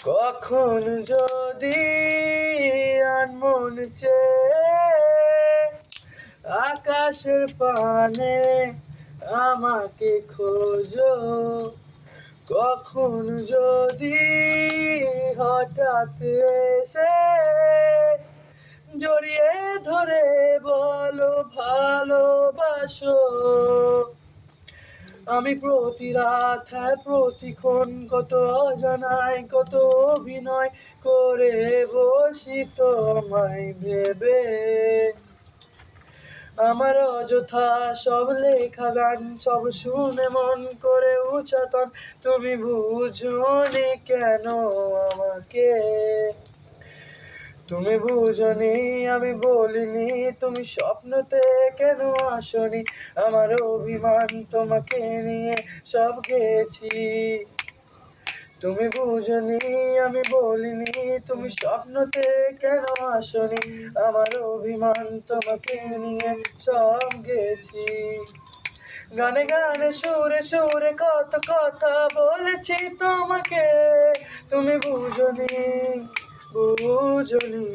কখন যদি আনমন চেয়ে আকাশের পানে আমাকে খোঁজো, কখন যদি হঠাৎ এসে জড়িয়ে ধরে বলো ভালোবাসো। আমি প্রতি রাত প্রতিক্ষণ কত অজানায় কত অভিনয় করে বসি তোমায় ভেবে। আমার অযথা সব লেখা গান সব শুনে মন করে উচাটন, তুমি বুঝোনি কেন আমাকে। তুমি বুঝনি আমি বলিনি, তুমি স্বপ্নতে কেন আসনি, আমার অভিমান তোমাকে নিয়ে সব গেছি। তুমি বুঝনি আমি বলিনি, তুমি স্বপ্নতে কেন আসনি, আমার অভিমান তোমাকে নিয়ে সব গেছি। গানে গানে সুরে সুরে কত কথা বলেছি তোমাকে, তুমি বুঝনি বুঝনি।